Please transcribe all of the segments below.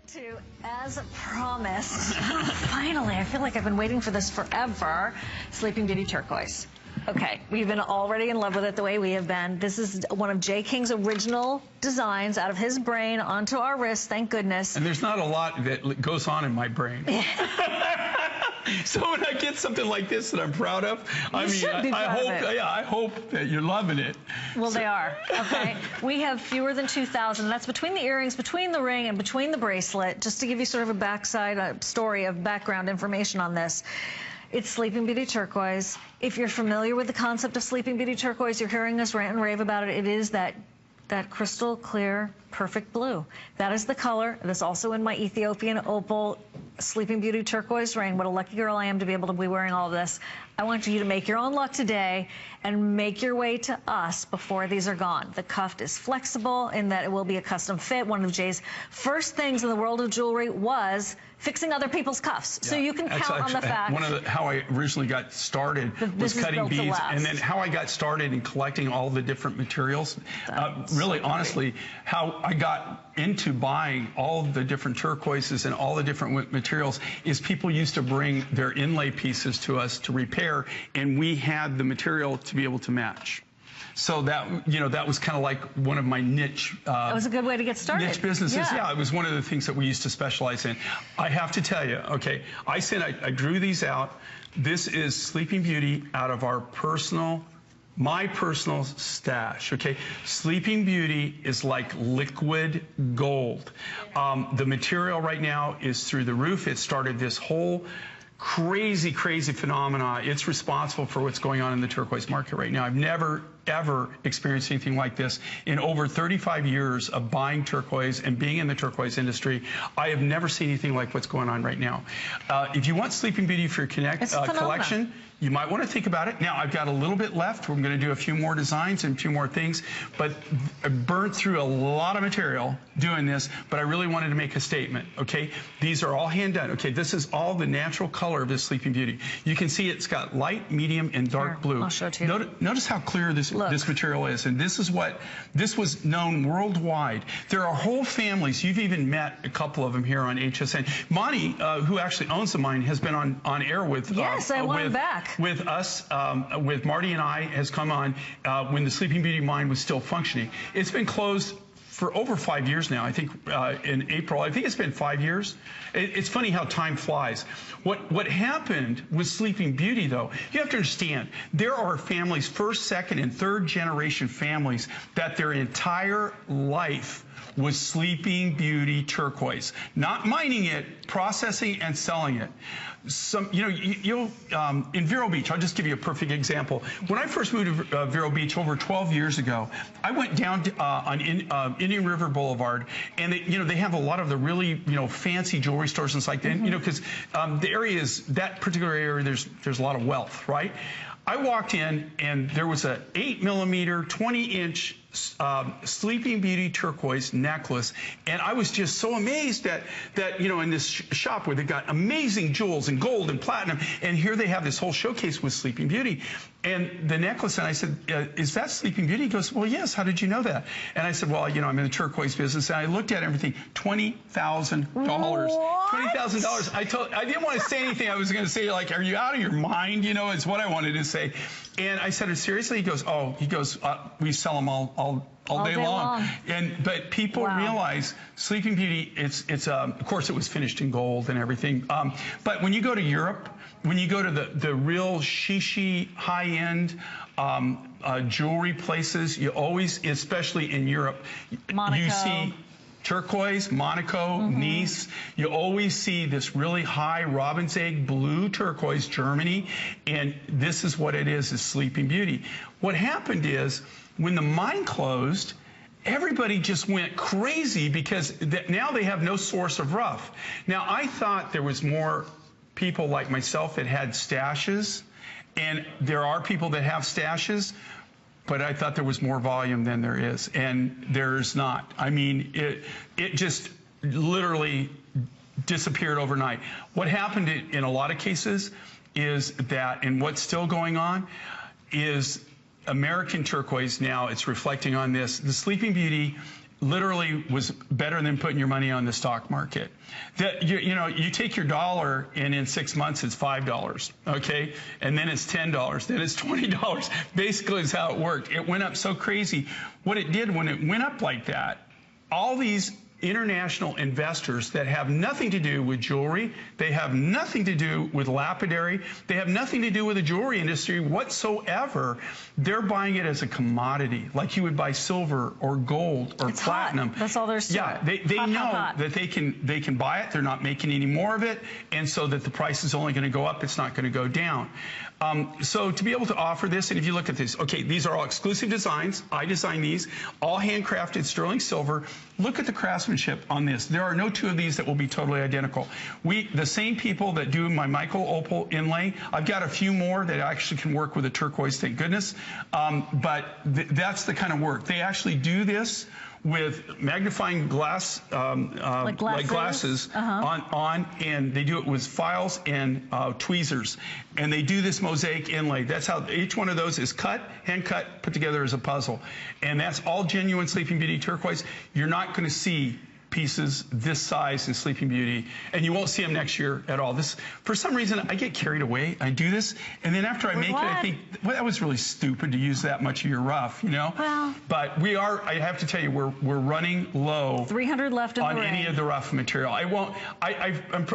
To, as promised, finally, I feel like I've been waiting for this forever, Sleeping Beauty Turquoise. Okay, we've been already in love with it the way we have been. This is one of Jay King's original designs out of his brain onto our wrist, thank goodness. And there's not a lot that goes on in my brain. So when I get something like this that I'm proud of, I hope that you're loving it. Well, they are. Okay, we have fewer than 2,000. That's between the earrings, between the ring, and between the bracelet. Just to give you sort of a backside story of background information on this. It's Sleeping Beauty Turquoise. If you're familiar with the concept of Sleeping Beauty Turquoise, you're hearing us rant and rave about it. It is that crystal clear, perfect blue. That is the color. That's also in my Ethiopian opal Sleeping Beauty Turquoise ring. What a lucky girl I am to be able to be wearing all of this. I want you to make your own luck today and make your way to us before these are gone. The cuff is flexible in that it will be a custom fit. One of Jay's first things in the world of jewelry was fixing other people's cuffs. Yeah. So you can count on the fact. How I originally got started was cutting beads, and then how I got started in collecting all the different materials. Really, honestly, how I got into buying all the different turquoises and all the different materials is people used to bring their inlay pieces to us to repair, and we had the material to be able to match. So that, that was kind of like one of my niche. That was a good way to get started. Niche businesses. Yeah, it was one of the things that we used to specialize in. I have to tell you, okay, I drew these out. This is Sleeping Beauty out of my personal stash, okay? Sleeping Beauty is like liquid gold. The material right now is through the roof. It started this whole crazy phenomena. It's responsible for what's going on in the turquoise market right now. I've never, ever experienced anything like this. In over 35 years of buying turquoise and being in the turquoise industry, I have never seen anything like what's going on right now. If you want Sleeping Beauty for your collection, you might want to think about it. Now, I've got a little bit left. We're going to do a few more designs and a few more things, but I burned through a lot of material doing this, but I really wanted to make a statement, okay? These are all hand done, okay? This is all the natural color of this Sleeping Beauty. You can see it's got light, medium, and dark blue. I'll show it to you. Notice how clear this material is, and this was known worldwide. There are whole families. You've even met a couple of them here on HSN. Monty, who actually owns the mine, has been on air with I want him back. With us, with Marty and I, has come on when the Sleeping Beauty mine was still functioning. It's been closed for over 5 years now. I think in April, I think it's been 5 years. It's funny how time flies. What happened with Sleeping Beauty, though, you have to understand, there are families, first, second, and third generation families, that their entire life was Sleeping Beauty turquoise. Not mining it, processing and selling it. In Vero Beach, I'll just give you a perfect example. When I first moved to Vero Beach over 12 years ago, I went down on Indian River Boulevard, and they have a lot of the really fancy jewelry stores and stuff like that. Because the area is, that particular area, there's a lot of wealth, right? I walked in, and there was a 8mm, 20-inch Sleeping Beauty turquoise necklace, and I was just so amazed that in this shop where they got amazing jewels and gold and platinum, and here they have this whole showcase with Sleeping Beauty. And the necklace, and I said, is that Sleeping Beauty? He goes, well, yes, how did you know that? And I said, well, I'm in the turquoise business, and I looked at everything, $20,000. $20,000. I didn't want to say anything. I was going to say, like, are you out of your mind? It's what I wanted to say. And I said, seriously? He goes, we sell them all day long. But people realize Sleeping Beauty, it's of course it was finished in gold and everything. But when you go to Europe, when you go to the real shishi high-end jewelry places, you always, especially in Europe, you see turquoise, Monaco, Nice. You always see this really high robin's egg blue turquoise, Germany, and this is what it is Sleeping Beauty. What happened is, when the mine closed, everybody just went crazy because now they have no source of rough. Now, I thought there was more people like myself that had stashes, and there are people that have stashes, but I thought there was more volume than there is, and there's not. I mean, it just literally disappeared overnight. What happened in a lot of cases is that, and what's still going on, is American turquoise now, it's reflecting on this. The Sleeping Beauty literally was better than putting your money on the stock market. That you take your dollar and in 6 months it's $5, okay, and then it's $10, then it's $20. Basically, is how it worked. It went up so crazy. What it did when it went up like that, all these international investors that have nothing to do with jewelry, they have nothing to do with lapidary, they have nothing to do with the jewelry industry whatsoever. They're buying it as a commodity, like you would buy silver or gold or platinum. Hot. That's all there's to it. They know that they can buy it. They're not making any more of it, and so that the price is only going to go up. It's not going to go down. So to be able to offer this, and if you look at this, okay, these are all exclusive designs. I designed these, all handcrafted sterling silver. Look at the craftsmanship on this. There are no two of these that will be totally identical. The same people that do my Michael opal inlay, I've got a few more that actually can work with a turquoise, thank goodness. But that's the kind of work. They actually do this with magnifying glass, like glasses on, and they do it with files and tweezers. And they do this mosaic inlay. That's how each one of those is cut, hand cut, put together as a puzzle. And that's all genuine Sleeping Beauty turquoise. You're not going to see pieces this size in Sleeping Beauty, and you won't see them next year at all. This, for some reason, I get carried away. I do this, and then after I make it, I think, well, that was really stupid to use that much of your rough, you know? Well, but we are, I have to tell you, we're running low. 300 left in the ring. On any of the rough material. I won't,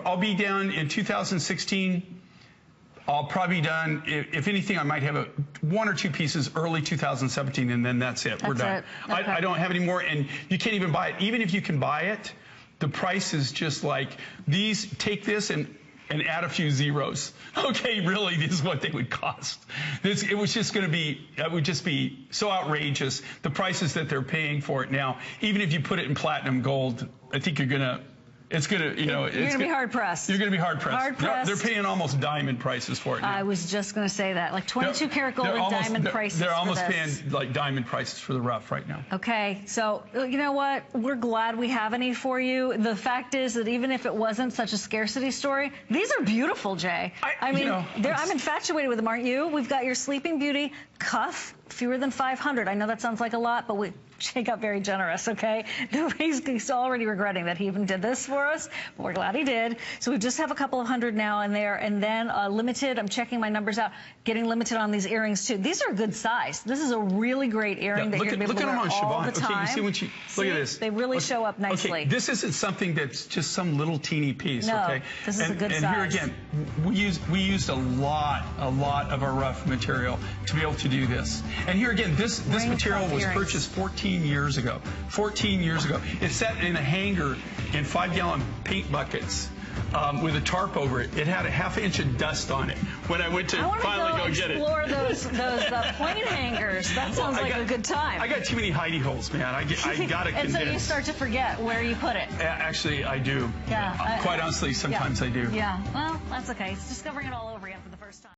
I'll be down in 2016. I'll probably be done, if anything, I might have one or two pieces early 2017, and then that's it. We're done. Okay. I don't have any more, and you can't even buy it. Even if you can buy it, the price is just like, these, take this and add a few zeros. Okay, really, this is what they would cost. It was just going to be, it would just be so outrageous, the prices that they're paying for it now. Even if you put it in platinum gold, I think you're going to, it's going to, you know. You're going to be hard pressed. You're going to be hard pressed. Hard pressed. They're paying almost diamond prices for it now. I was just going to say that, like 22 karat gold and diamond prices. They're almost paying like diamond prices for the rough right now. Okay, so you know what? We're glad we have any for you. The fact is that even if it wasn't such a scarcity story, these are beautiful, Jay. I mean, I'm infatuated with them, aren't you? We've got your Sleeping Beauty cuff, fewer than 500. I know that sounds like a lot, but Jay got very generous, okay? He's already regretting that he even did this for us, but we're glad he did. So we just have a couple of hundred now and there, and then limited, I'm checking my numbers out, getting limited on these earrings too. These are a good size. This is a really great earring that you're going to be able to wear all the time. Okay, you see when she, look at this. They really show up nicely. Okay, this isn't something that's just some little teeny piece, okay? This is a good size. And here again, we used a lot of our rough material to be able to do this. And here again, this material was purchased 14 years ago. 14 years ago. It's set in a hanger in 5-gallon paint buckets with a tarp over it. It had a ½ inch of dust on it when I went to finally go get it. I want to go explore those plane hangers. That sounds like a good time. I got too many hidey holes, man. I got to condense. And so you start to forget where you put it. Actually, I do. Yeah. Quite honestly, sometimes I do. Yeah. Well, that's okay. It's discovering it all over again for the first time.